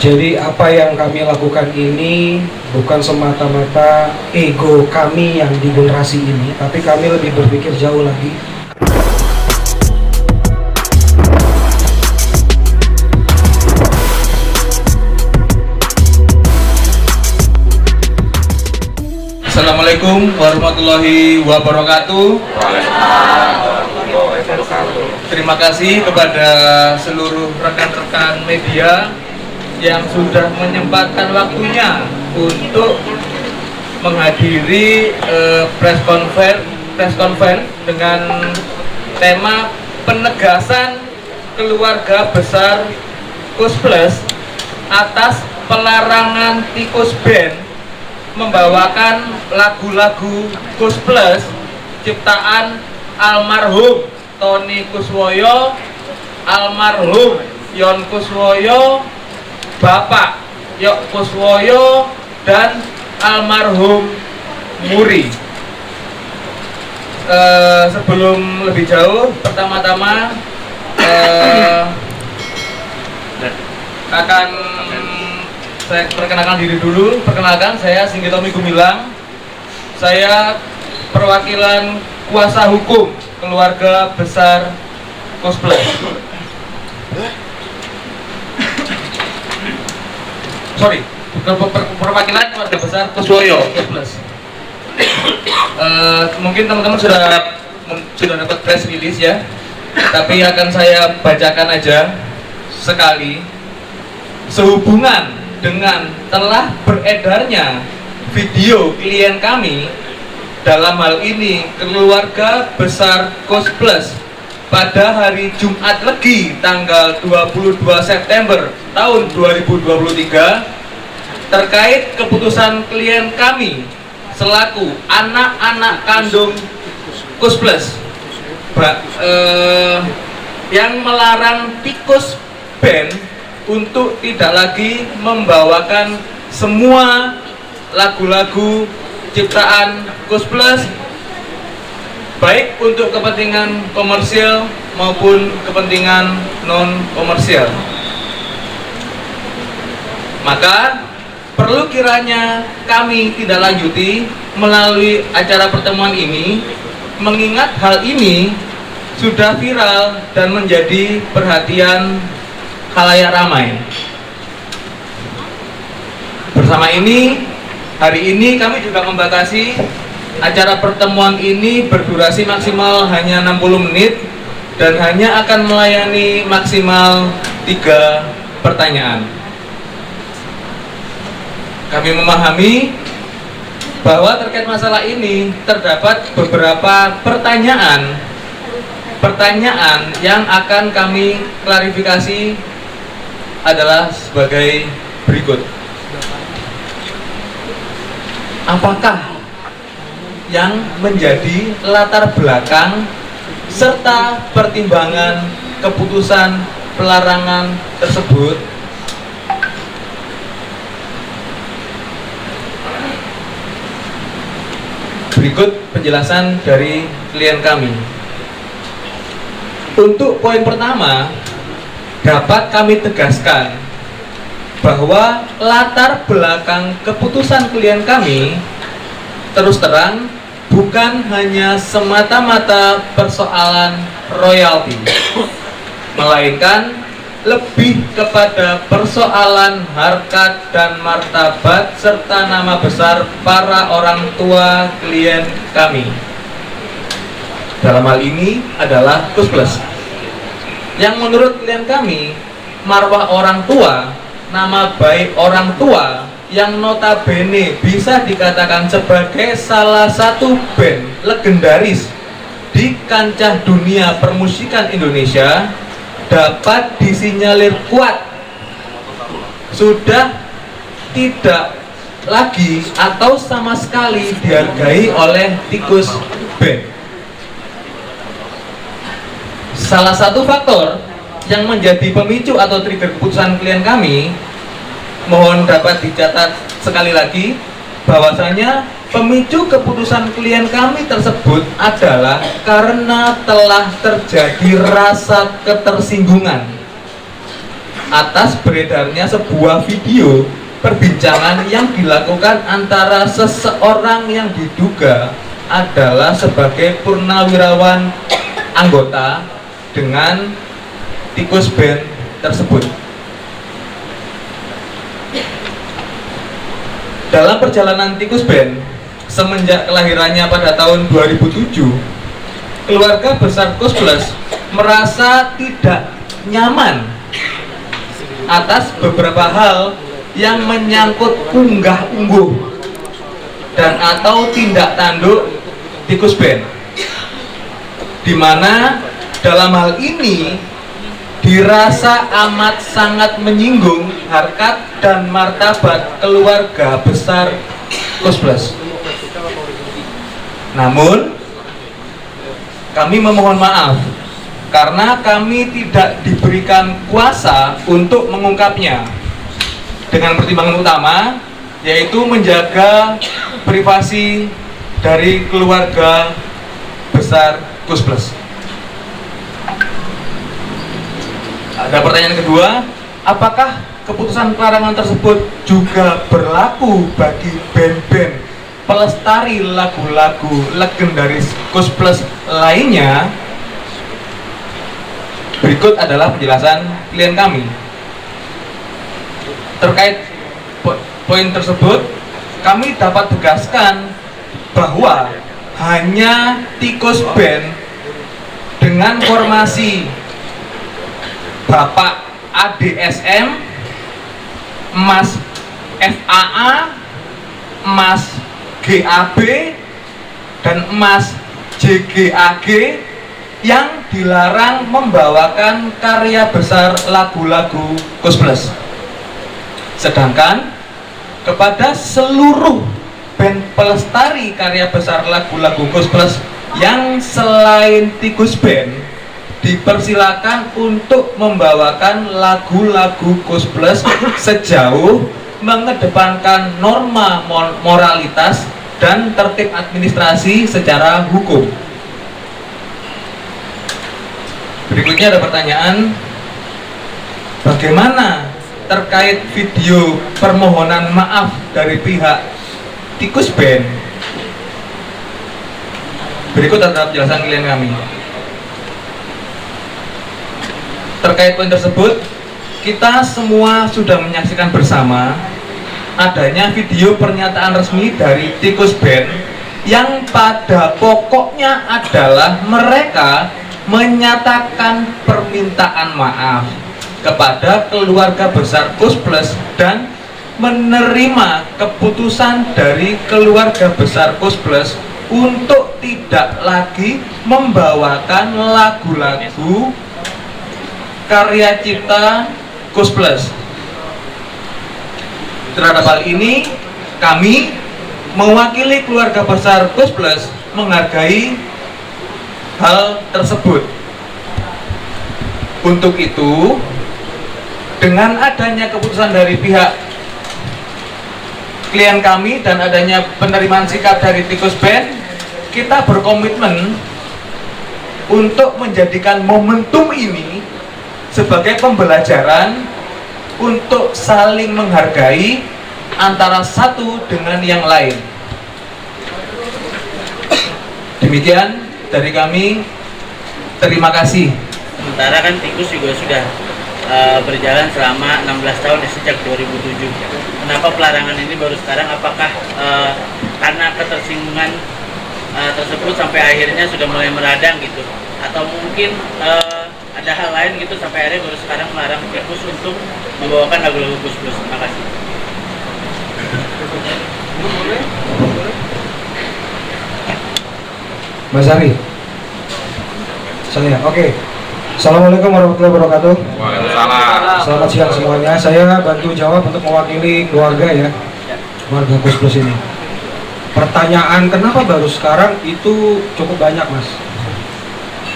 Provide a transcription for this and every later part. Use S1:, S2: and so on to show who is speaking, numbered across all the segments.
S1: Jadi apa yang kami lakukan ini bukan semata-mata ego kami yang di generasi ini, tapi kami lebih berpikir jauh lagi.
S2: Assalamualaikum warahmatullahi wabarakatuh. Terima kasih kepada seluruh rekan-rekan media yang sudah menyempatkan waktunya untuk menghadiri press conference dengan tema penegasan keluarga besar Kus Plus atas pelarangan tikus band membawakan lagu-lagu Kus Plus ciptaan almarhum Tony Kuswoyo, almarhum Yon Kuswoyo, Bapak Yok Kuswoyo, dan almarhum Muri. Sebelum lebih jauh, pertama-tama akan saya perkenalkan diri dulu. Perkenalkan, saya Singgitomi Gumilang. Saya perwakilan kuasa hukum keluarga besar Kus Plus. Sorry, perwakilan keluarga besar Kuswoyo Kus Plus. Mungkin teman-teman sudah dapat press release ya, tapi akan saya bacakan aja sekali. Sehubungan dengan telah beredarnya video klien kami, dalam hal ini keluarga besar Kus Plus, pada hari Jumat Legi tanggal 22 September tahun 2023 terkait keputusan klien kami selaku anak-anak kandung Kus Plus yang melarang tikus band untuk tidak lagi membawakan semua lagu-lagu ciptaan Kus Plus, baik untuk kepentingan komersial maupun kepentingan non komersial. Maka perlu kiranya kami tidak lanjuti melalui acara pertemuan ini, mengingat hal ini sudah viral dan menjadi perhatian khalayak ramai. Bersama ini, hari ini kami juga membatasi acara pertemuan ini berdurasi maksimal hanya 60 menit dan hanya akan melayani maksimal 3 pertanyaan. Kami memahami bahwa terkait masalah ini terdapat beberapa pertanyaan yang akan kami klarifikasi adalah sebagai berikut. Apakah yang menjadi latar belakang serta pertimbangan keputusan pelarangan tersebut? Berikut penjelasan dari klien kami. Untuk poin pertama, dapat kami tegaskan bahwa latar belakang keputusan klien kami terus terang bukan hanya semata-mata persoalan royalti, melainkan lebih kepada persoalan harkat dan martabat serta nama besar para orang tua klien kami. Dalam hal ini adalah Kus Plus, yang menurut klien kami, marwah orang tua, nama baik orang tua yang notabene bisa dikatakan sebagai salah satu band legendaris di kancah dunia permusikan Indonesia, dapat disinyalir kuat sudah tidak lagi atau sama sekali dihargai oleh tikus band. Salah satu faktor yang menjadi pemicu atau trigger keputusan klien kami, mohon dapat dicatat sekali lagi bahwasanya pemicu keputusan klien kami tersebut adalah karena telah terjadi rasa ketersinggungan atas beredarnya sebuah video perbincangan yang dilakukan antara seseorang yang diduga adalah sebagai purnawirawan anggota dengan tikus band tersebut. Dalam perjalanan tikus band semenjak kelahirannya pada tahun 2007, keluarga besar Kus Plus merasa tidak nyaman atas beberapa hal yang menyangkut unggah-ungguh dan atau tindak tanduk tikus band, di mana dalam hal ini dirasa amat sangat menyinggung harkat dan martabat keluarga besar Kus Plus. Namun kami memohon maaf karena kami tidak diberikan kuasa untuk mengungkapnya, dengan pertimbangan utama yaitu menjaga privasi dari keluarga besar Kus Plus. Ada pertanyaan kedua, apakah keputusan pelarangan tersebut juga berlaku bagi band-band pelestari lagu-lagu legendaris Kus Plus lainnya? Berikut adalah penjelasan klien kami. Terkait poin tersebut, kami dapat tegaskan bahwa hanya tikus band dengan formasi Bapak ADSM, Mas FAA, Mas GAB, dan Mas JGAG yang dilarang membawakan karya besar lagu-lagu Kus Plus. Sedangkan kepada seluruh band pelestari karya besar lagu-lagu Kus Plus yang selain tikus band dipersilakan untuk membawakan lagu-lagu Kus Plus sejauh mengedepankan norma moralitas dan tertib administrasi secara hukum. Berikutnya ada pertanyaan, bagaimana terkait video permohonan maaf dari pihak tikus band? Berikut adalah penjelasan klien kami. Terkait poin tersebut, kita semua sudah menyaksikan bersama adanya video pernyataan resmi dari tikus band yang pada pokoknya adalah mereka menyatakan permintaan maaf kepada keluarga besar Kus Plus dan menerima keputusan dari keluarga besar Kus Plus untuk tidak lagi membawakan lagu-lagu karya cipta Kus Plus. Terhadap hal ini, kami mewakili keluarga besar Kus Plus menghargai hal tersebut. Untuk itu, dengan adanya keputusan dari pihak klien kami dan adanya penerimaan sikap dari tikus band, kita berkomitmen untuk menjadikan momentum ini sebagai pembelajaran untuk saling menghargai antara satu dengan yang lain. Demikian dari kami, terima kasih.
S3: Sementara kan tikus juga sudah berjalan selama 16 tahun sejak 2007. Kenapa pelarangan ini baru sekarang? Apakah karena ketersinggungan tersebut sampai akhirnya sudah mulai meradang gitu? Atau mungkin ada hal lain gitu sampai akhirnya baru sekarang melarang tikus untuk membawakan lagu-lagu Kus Plus? Terima kasih.
S1: Mas Ari, saya, oke. Assalamualaikum warahmatullahi wabarakatuh.
S4: Waalaikumsalam.
S1: Selamat siang semuanya. Saya bantu jawab untuk mewakili keluarga ya, keluarga Kus Plus ini. Pertanyaan kenapa baru sekarang itu cukup banyak mas,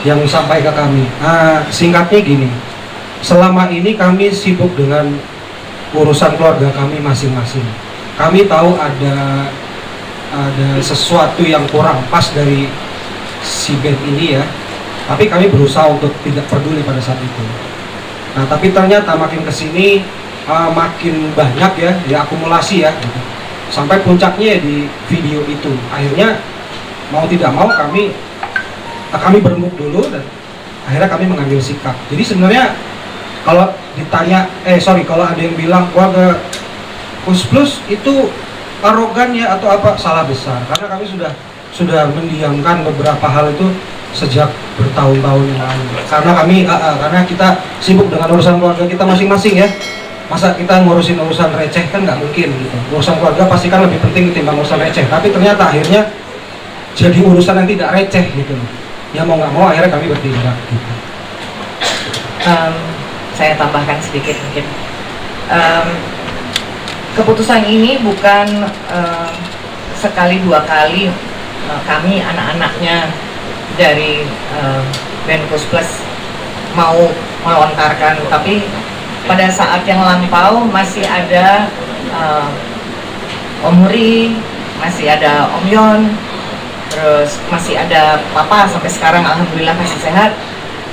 S1: yang sampai ke kami. Singkatnya gini, selama ini kami sibuk dengan urusan keluarga kami masing-masing. Kami tahu ada sesuatu yang kurang pas dari si band ini ya, tapi kami berusaha untuk tidak peduli pada saat itu. Nah tapi ternyata makin kesini makin banyak ya akumulasi ya gitu. Sampai puncaknya ya di video itu. Akhirnya mau tidak mau kami beremuk dulu dan akhirnya kami mengambil sikap. Jadi sebenarnya kalau ditanya, kalau ada yang bilang keluarga Kus Plus itu arogan ya atau apa, salah besar. Karena kami sudah mendiamkan beberapa hal itu sejak bertahun-tahun yang lalu. Karena kita sibuk dengan urusan keluarga kita masing-masing ya. Masa kita ngurusin urusan receh kan nggak mungkin gitu. Urusan keluarga pasti kan lebih penting ketimbang urusan receh. Tapi ternyata akhirnya jadi urusan yang tidak receh gitu. Ya mau nggak mau akhirnya kami bertindak gitu.
S4: Saya tambahkan sedikit mungkin. Keputusan ini bukan sekali dua kali kami anak-anaknya dari band Kus Plus mau melontarkan, tapi pada saat yang lampau masih ada Om Muri, masih ada Om Yon, terus masih ada Papa sampai sekarang alhamdulillah masih sehat.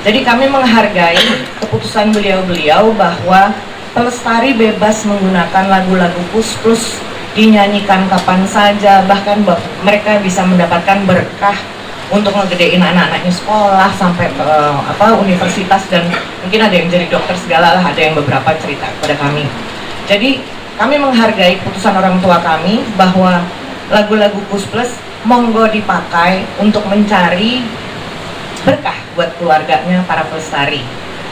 S4: Jadi kami menghargai keputusan beliau-beliau bahwa pelestari bebas menggunakan lagu-lagu Kus Plus, dinyanyikan kapan saja, bahkan mereka bisa mendapatkan berkah untuk ngegedein anak-anaknya sekolah sampai ke universitas, dan mungkin ada yang jadi dokter segala lah, ada yang beberapa cerita kepada kami. Jadi kami menghargai keputusan orang tua kami bahwa lagu-lagu Kus Plus monggo dipakai untuk mencari berkah buat keluarganya para pelestari.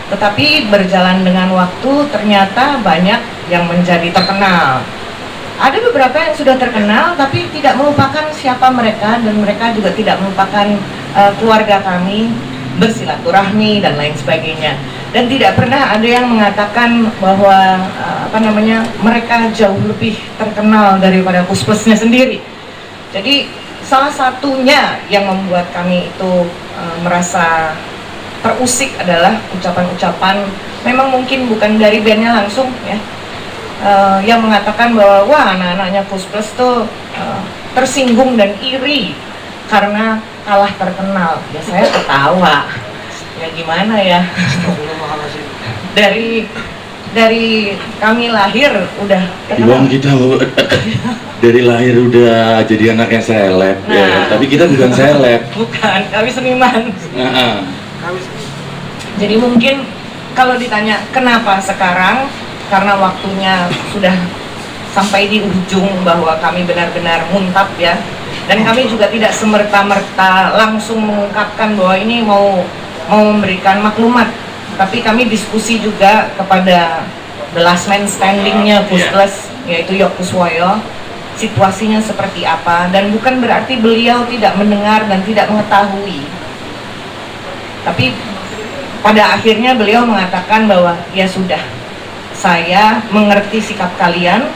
S4: Tetapi berjalan dengan waktu ternyata banyak yang menjadi terkenal. Ada beberapa yang sudah terkenal tapi tidak melupakan siapa mereka, dan mereka juga tidak melupakan keluarga kami, bersilaturahmi dan lain sebagainya. Dan tidak pernah ada yang mengatakan bahwa mereka jauh lebih terkenal daripada Kus Plusnya sendiri. Jadi salah satunya yang membuat kami itu merasa terusik adalah ucapan-ucapan, memang mungkin bukan dari bandnya langsung ya, yang mengatakan bahwa wah anak-anaknya Kus Plus tuh tersinggung dan iri karena kalah terkenal. Ya saya ketawa, ya gimana ya. dari kami lahir udah terkenal.
S5: Iwan kita dari lahir udah jadi anak yang seleb, ya. Tapi kita bukan seleb.
S4: Bukan, kami seniman. Jadi mungkin kalau ditanya kenapa sekarang, karena waktunya sudah sampai di ujung bahwa kami benar-benar muntap ya, dan kami juga tidak semerta-merta langsung mengungkapkan bahwa ini mau memberikan maklumat, tapi kami diskusi juga kepada the last man standingnya Kus Plus, yaitu Yok Kuswoyo, situasinya seperti apa, dan bukan berarti beliau tidak mendengar dan tidak mengetahui, tapi pada akhirnya beliau mengatakan bahwa ya sudah, saya mengerti sikap kalian,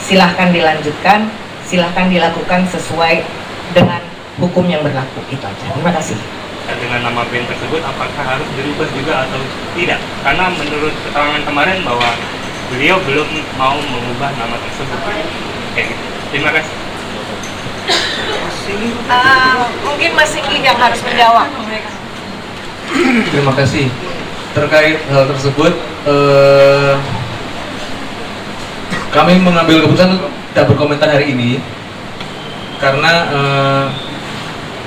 S4: silahkan dilanjutkan, silahkan dilakukan sesuai dengan hukum yang berlaku. Itu aja. Terima kasih.
S6: Dengan nama band tersebut apakah harus dirubah juga atau tidak? Karena menurut keterangan kemarin bahwa beliau belum mau mengubah nama tersebut. Kayak gitu. Terima kasih.
S4: Mungkin Mas Singgi yang harus menjawab.
S2: Terima kasih. Terkait hal tersebut, kami mengambil keputusan tidak berkomentar hari ini karena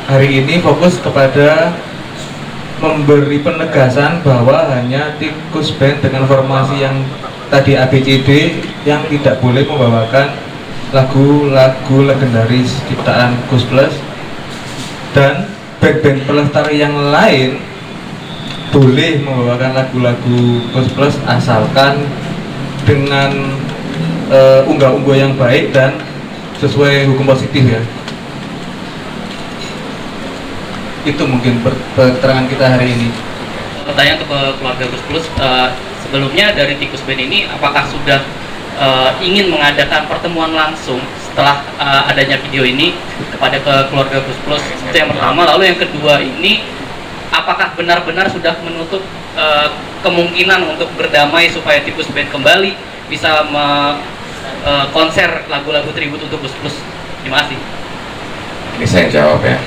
S2: hari ini fokus kepada memberi penegasan bahwa hanya tim Kus Band dengan formasi yang tadi ABCD yang tidak boleh membawakan lagu-lagu legendaris ciptaan Kus Plus, dan band-band pelestari yang lain boleh membawakan lagu-lagu Kus Plus asalkan dengan unggah-ungguh yang baik dan sesuai hukum positif ya. Itu mungkin keterangan kita hari ini.
S3: Pertanyaan untuk keluarga Kus Plus, sebelumnya dari Tikus Band ini apakah sudah ingin mengadakan pertemuan langsung setelah adanya video ini kepada keluarga Kus Plus? Itu yang pertama. Lalu yang kedua ini, apakah benar-benar sudah menutup kemungkinan untuk berdamai supaya Tikus Band kembali bisa konser lagu-lagu tribut untuk Kus Plus? Terima kasih.
S5: Ini saya jawab ya.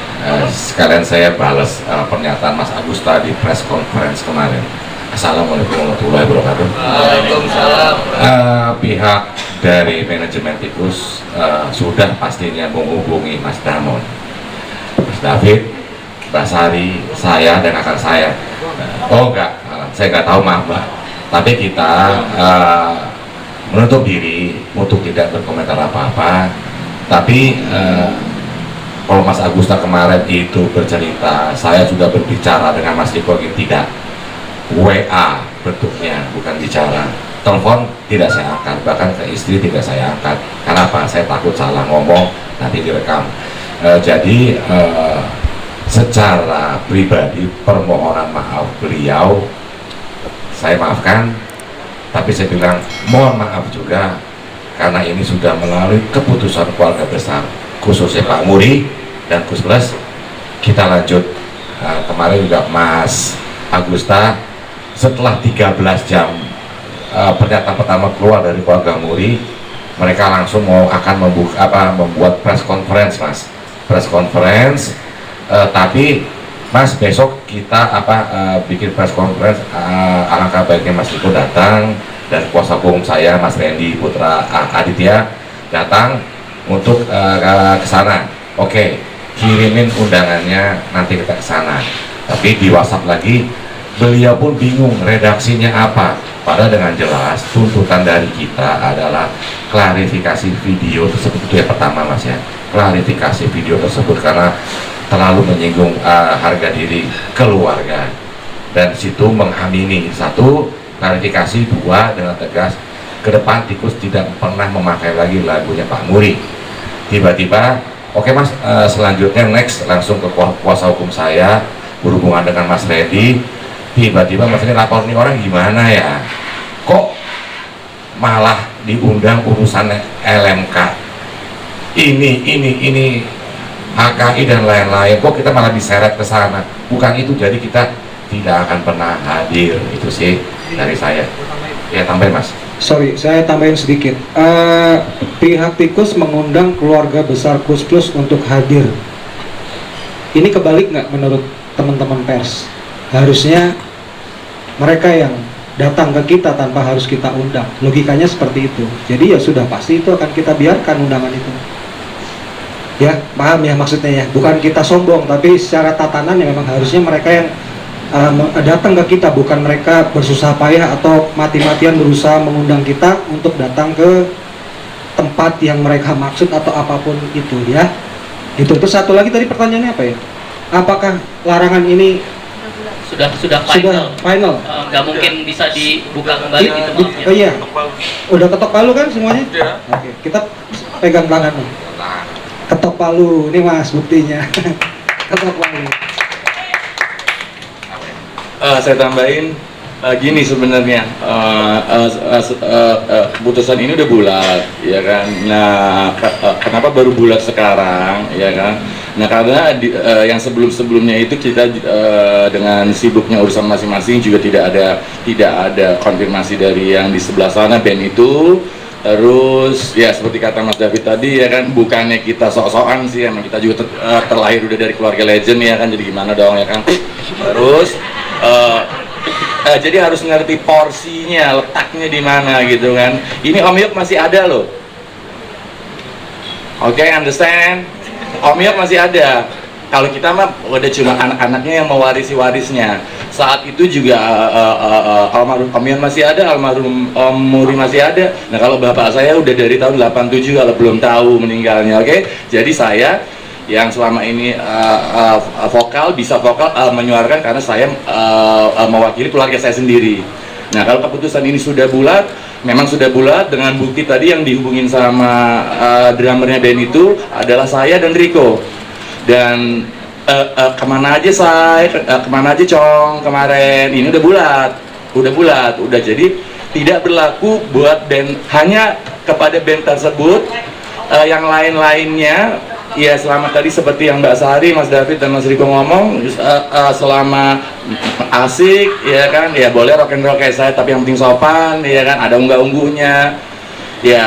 S5: Sekalian saya balas pernyataan Mas Agusta di press conference kemarin. Assalamualaikum warahmatullahi wabarakatuh.
S2: Waalaikumsalam.
S5: Pihak dari manajemen tikus sudah pastinya menghubungi Mas Damon, Mas David, Mbak Sari, saya dan akan saya. Oh enggak, saya nggak tahu, maaf Mbak. Tapi kita menutup diri untuk tidak berkomentar apa-apa. Tapi kalau Mas Agusta kemarin itu bercerita, saya sudah berbicara dengan Mas Riko, tidak. WA bentuknya, bukan bicara. Telepon tidak saya angkat, bahkan ke istri tidak saya angkat. Kenapa? Saya takut salah ngomong, nanti direkam. Jadi secara pribadi permohonan maaf beliau saya maafkan, tapi saya bilang mohon maaf juga karena ini sudah melalui keputusan keluarga besar, khususnya Pak Muri dan Gus Plus. Kita lanjut. Kemarin juga Mas Agusta, setelah 13 jam pernyataan pertama keluar dari keluarga Muri, mereka langsung akan membuat press conference, Mas. Press conference, tapi Mas besok kita bikin press conference. Alangkah baiknya Mas Riko datang dan kuasa hukum saya Mas Randy Putra Aditya datang untuk ke sana. Oke, kirimin undangannya, nanti kita ke sana. Tapi di WhatsApp lagi beliau pun bingung redaksinya apa. Padahal dengan jelas tuntutan dari kita adalah klarifikasi video tersebut. Itu yang pertama, Mas, ya, klarifikasi video tersebut karena terlalu menyinggung harga diri keluarga, dan situ mengamini. Satu, klarifikasi. Dua, dengan tegas ke depan tikus tidak pernah memakai lagi lagunya Pak Muri. Tiba-tiba oke, Mas, selanjutnya next langsung ke kuasa hukum saya berhubungan dengan Mas Randy. Tiba-tiba Mas ini lapor, nih orang gimana ya, kok malah diundang urusan LMK ini HKI dan lain-lain, kok kita malah diseret ke sana. Bukan itu, jadi kita tidak akan pernah hadir. Itu sih dari saya. Ya, tambahin, Mas.
S1: Sorry, saya tambahin sedikit. Pihak tikus mengundang keluarga besar Gus Plus untuk hadir. Ini kebalik nggak menurut teman-teman pers? Harusnya mereka yang datang ke kita tanpa harus kita undang. Logikanya seperti itu. Jadi ya sudah pasti itu akan kita biarkan undangan itu. Ya, paham ya maksudnya ya. Bukan kita sombong, tapi secara tatanan ya memang harusnya mereka yang datang ke kita, bukan mereka bersusah payah atau mati-matian berusaha mengundang kita untuk datang ke tempat yang mereka maksud atau apapun itu, ya. Itu satu lagi tadi pertanyaannya apa ya? Apakah larangan ini
S7: sudah final? Nggak mungkin bisa dibuka kembali gitu maksudnya.
S1: Oh iya, udah ketok palu kan semuanya? Oke, kita pegang tangan nih. Ketok palu, ini Mas buktinya. Ketok palu.
S5: Saya tambahin gini sebenarnya, keputusan ini udah bulat, ya kan. Nah, kenapa baru bulat sekarang, ya kan? Nah, karena yang sebelumnya itu kita dengan sibuknya urusan masing-masing juga tidak ada konfirmasi dari yang di sebelah sana band itu. Terus ya seperti kata Mas David tadi, ya kan, bukannya kita sok-sokan sih, emang kita juga terlahir udah dari keluarga legend, ya kan, jadi gimana dong, ya kan. Terus jadi harus ngerti porsinya, letaknya di mana gitu kan. Ini Om Yok masih ada loh. Oke, understand? Om Yok masih ada. Kalau kita mah udah cuma anak-anaknya yang mewarisi warisnya. Saat itu juga almarhum Om Yon masih ada, almarhum Om Muri masih ada. Nah, kalau bapak saya udah dari tahun 87 kalau belum tahu meninggalnya. Oke? Jadi saya yang selama ini bisa vokal menyuarakan karena saya mewakili keluarga saya sendiri. Nah, kalau keputusan ini sudah bulat, memang sudah bulat dengan bukti tadi yang dihubungin sama drummernya band itu adalah saya dan Riko. Dan kemana aja Cong kemarin, ini udah bulat, udah jadi tidak berlaku buat band, hanya kepada band tersebut. Yang lain-lainnya ya selama tadi seperti yang Mbak Sari, Mas David dan Mas Riko ngomong, selama asik, ya kan, ya boleh rock and roll kayak saya, tapi yang penting sopan, ya kan, ada unggah-ungguhnya, ya.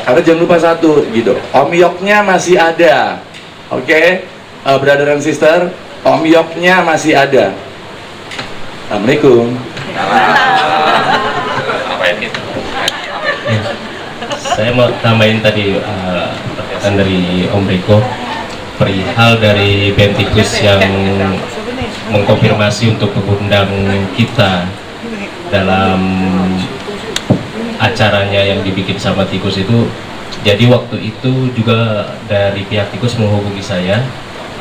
S5: Karena jangan lupa satu gitu, Om Yoknya masih ada, oke, brother and sister, Om Yoknya masih ada.
S8: Assalamualaikum.
S9: Saya mau tambahin tadi perkataan dari Om Riko perihal dari Bentikus yang mengkonfirmasi untuk mengundang kita dalam acaranya yang dibikin sama Tikus itu. Jadi waktu itu juga dari pihak Tikus menghubungi saya,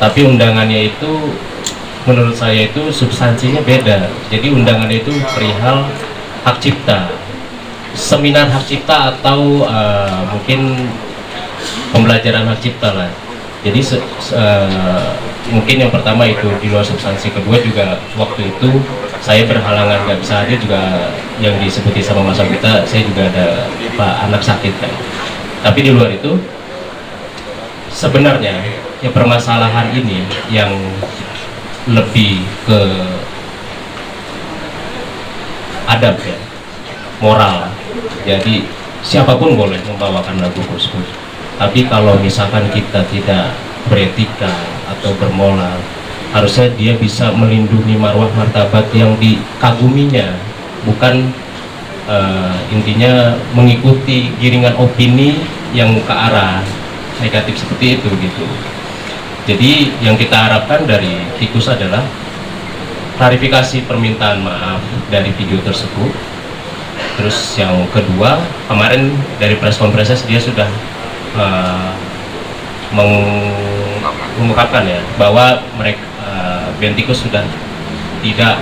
S9: tapi undangannya itu menurut saya itu substansinya beda. Jadi undangannya itu perihal hak cipta, seminar hak cipta atau mungkin pembelajaran hak cipta lah. Jadi mungkin yang pertama itu di luar substansi. Kedua juga waktu itu saya berhalangan nggak bisa hadir, juga yang disebutin sama Mas Agita, saya juga ada anak sakit kan. Tapi di luar itu sebenarnya ya permasalahan ini yang lebih ke adab ya, moral. Jadi siapapun boleh membawakan lagu Gus-Gus, tapi kalau misalkan kita tidak beretika atau bermoral, harusnya dia bisa melindungi marwah martabat yang dikaguminya, bukan intinya mengikuti giringan opini yang ke arah negatif seperti itu gitu. Jadi yang kita harapkan dari Tikus adalah klarifikasi permintaan maaf dari video tersebut. Terus yang kedua, kemarin dari press conference dia sudah mengungkapkan ya bahwa mereka Bentikus sudah tidak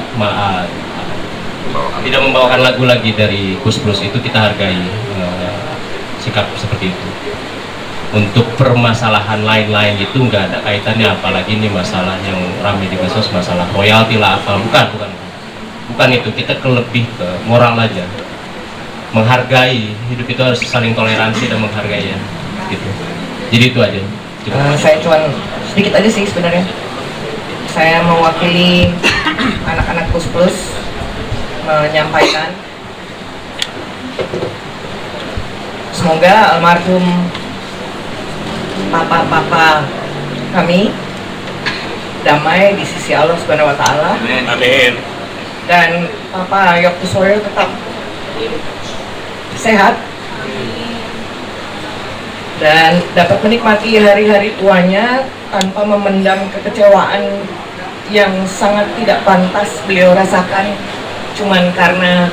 S9: membawakan lagu lagi dari Gus Plus. Itu kita hargai sikap seperti itu. Untuk permasalahan lain-lain itu nggak ada kaitannya, apalagi ini masalah yang ramai di medsos, masalah royalti lah apa, bukan itu. Kita lebih ke moral aja, menghargai hidup itu harus saling toleransi dan menghargai ya gitu. Jadi itu aja.
S4: Saya cuma sedikit aja sih sebenarnya. Saya mewakili anak-anak Gus Plus menyampaikan semoga almarhum papa-papa kami damai di sisi Allah Subhanahu wa Ta'ala.
S6: Amin.
S4: Dan Papa Yoktusoyo tetap sehat dan dapat menikmati hari-hari tuanya tanpa memendam kekecewaan yang sangat tidak pantas beliau rasakan cuman karena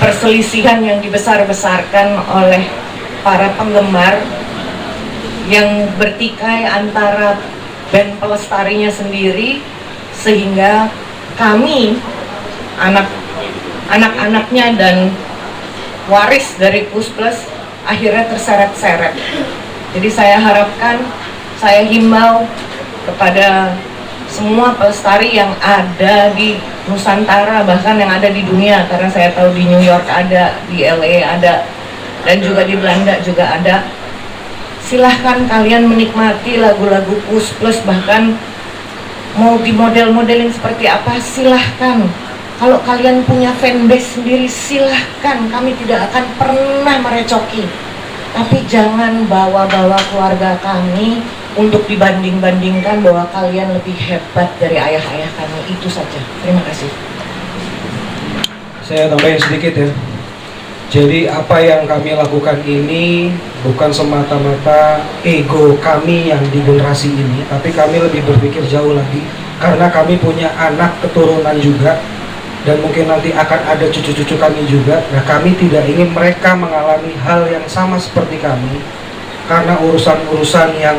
S4: perselisihan yang dibesar-besarkan oleh para penggemar yang bertikai antara band pelestarinya sendiri, sehingga kami anak-anaknya dan waris dari Gus Plus akhirnya terseret-seret. Jadi saya harapkan, saya himbau kepada semua pelestari yang ada di Nusantara, bahkan yang ada di dunia, karena saya tahu di New York ada, di LA ada, dan juga di Belanda juga ada. Silahkan kalian menikmati lagu-lagu Gus Plus, bahkan mau di model-modelin seperti apa, silahkan. Kalau kalian punya fanbase sendiri, silahkan, kami tidak akan pernah merecoki. Tapi jangan bawa-bawa keluarga kami untuk dibanding-bandingkan bahwa kalian lebih hebat dari ayah-ayah kami. Itu saja. Terima kasih.
S1: Saya tambahin sedikit ya. Jadi apa yang kami lakukan ini bukan semata-mata ego kami yang di generasi ini, tapi kami lebih berpikir jauh lagi, karena kami punya anak keturunan juga, dan mungkin nanti akan ada cucu-cucu kami juga. Nah, kami tidak ingin mereka mengalami hal yang sama seperti kami, karena urusan-urusan yang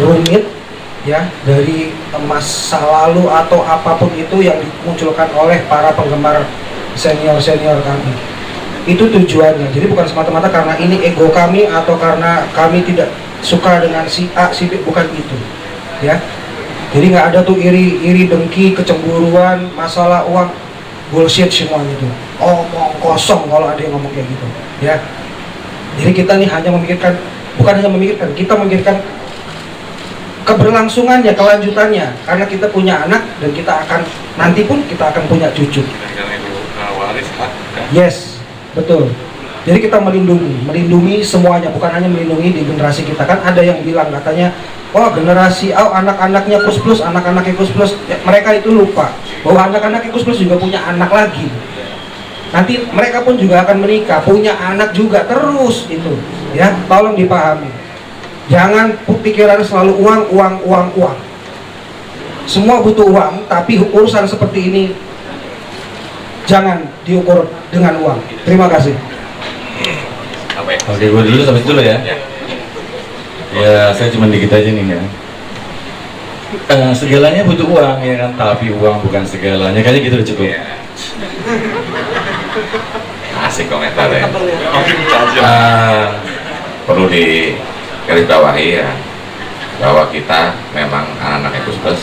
S1: rumit ya, dari masa lalu atau apapun itu yang dimunculkan oleh para penggemar senior-senior kami. Itu tujuannya. Jadi bukan semata-mata karena ini ego kami atau karena kami tidak suka dengan si A, si B, bukan itu ya. Jadi nggak ada tuh iri dengki, kecemburuan, masalah uang, bullshit semua itu. Omong kosong kalau ada yang ngomong kayak gitu ya. Jadi kita nih hanya memikirkan, bukan hanya memikirkan, kita memikirkan keberlangsungannya, kelanjutannya, karena kita punya anak dan kita akan nanti pun kita akan punya cucu. Yes, betul. Jadi kita melindungi semuanya, bukan hanya melindungi di generasi kita. Kan ada yang bilang katanya, oh generasi anak-anaknya Gus Plus, anak-anaknya Gus Plus, ya, mereka itu lupa bahwa anak-anak Ekus Plus juga punya anak lagi. Nanti mereka pun juga akan menikah, punya anak juga terus itu, ya. Tolong dipahami. Jangan pikiran selalu uang. Semua butuh uang, tapi urusan seperti ini jangan diukur dengan uang. Terima kasih.
S8: Oke, gue dulu sampai dulu ya. Ya, saya cuma dikit aja nih ya. Segalanya butuh uang ya kan, tapi uang bukan segalanya. Kayaknya gitu udah cukup.
S5: Asik komentarnya. Perlu digarisbawahi ya, bahwa kita memang anak-anak Ekus Plus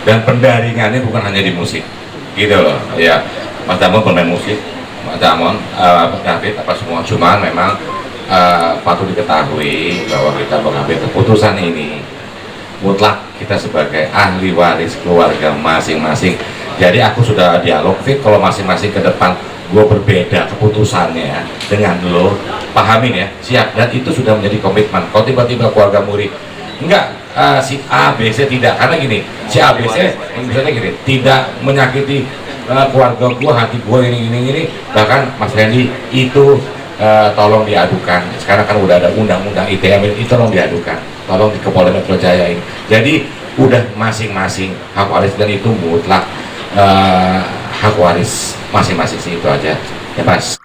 S5: dan pendaringannya bukan hanya di musik gitu loh ya. Mas Damon bermain musik, Mas Damon, Mas David, apa semua, cuman memang patut diketahui bahwa kita mengambil keputusan ini mutlak kita sebagai ahli waris keluarga masing-masing. Jadi aku sudah dialog fit, kalau masing-masing ke depan gue berbeda keputusannya dengan lo, pahamin ya, siap. Dan itu sudah menjadi komitmen. Kalau tiba-tiba keluarga Muri enggak, si A, B, C tidak, karena gini, si A, B, C misalnya gini, tidak menyakiti keluarga gue, hati gue ini, bahkan Mas Randy itu tolong diadukan. Sekarang kan udah ada undang-undang ITE, itu tolong diadukan, tolong di Polda Metro Jaya ini. Jadi udah masing-masing hak waris, dan itu mutlak hak waris masing-masing sih, itu aja ya Mas.